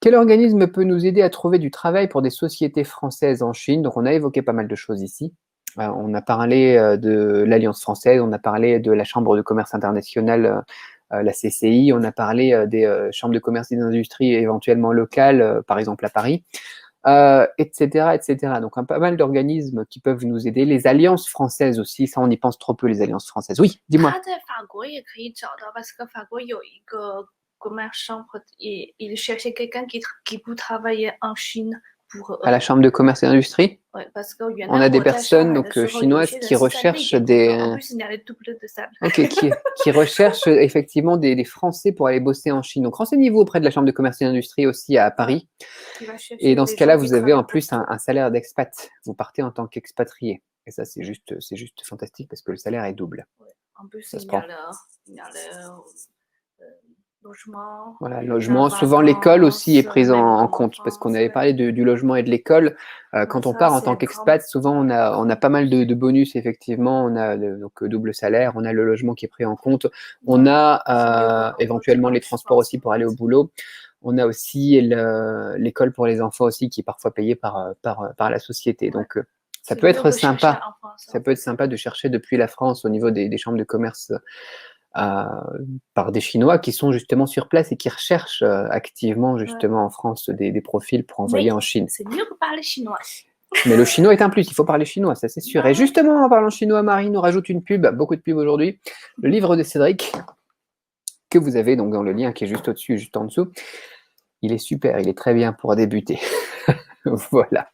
Quel organisme peut nous aider à trouver du travail pour des sociétés françaises en Chine? Donc, on a évoqué pas mal de choses ici. On a parlé de l'Alliance française, on a parlé de la Chambre de commerce internationale, la CCI, on a parlé des chambres de commerce et d'industrie éventuellement locales, par exemple à Paris, etc., etc. Donc, pas mal d'organismes qui peuvent nous aider. Les alliances françaises aussi, ça, on y pense trop peu, les alliances françaises. Oui, dis-moi. 他在法国也可以找到parce que 法国有一个 commerce chambre et il cherchait quelqu'un qui peut travailler en Chine pour À eux. la Chambre de commerce et d'industrie, Ouais, parce que on a des personnes donc, chinoises qui recherchent en des, plus, il y a le double de ça. Ok, qui recherchent effectivement des Français pour aller bosser en Chine. Donc renseignez-vous auprès de la Chambre de commerce et d'industrie aussi à Paris. Qui va Et chercher dans ce des gens cas-là, qui vous avez en travaillent plus partout. un salaire d'expat. Vous partez en tant qu'expatrié. Et ça, c'est juste fantastique parce que le salaire est double. Ouais. En plus, Ça se il y a prend. le logement, Voilà, la logement. Souvent, l'école aussi est vacance, prise même en pour compte parce qu'on l'enfance. avait Ouais. parlé du logement et de l'école. Ouais, Quand on ça, part en c'est tant un grand, qu'expat, souvent on a pas mal de bonus effectivement. On a donc double salaire, on a le logement qui est pris en compte, on a c'est mieux pour éventuellement les l'environnement, je transports pense. aussi pour aller au boulot. On a aussi l'école pour les enfants aussi qui est parfois payée par la société. Ouais. Donc ça C'est peut mieux être de chercher sympa. en France, Ça en peut être fait. sympa de chercher depuis la France au niveau des chambres de commerce euh, par des Chinois qui sont justement sur place et qui recherchent activement Ouais. justement en France des profils pour envoyer Mais en Chine. c'est mieux que parler chinois. Mais le chinois est un plus, il faut parler chinois, ça c'est sûr. Bah Et ouais. justement, en parlant chinois, Marie nous rajoute une pub, beaucoup de pubs aujourd'hui, le livre de Cédric, que vous avez donc dans le lien qui est juste au-dessus, juste en dessous. Il est super, il est très bien pour débuter. Voilà.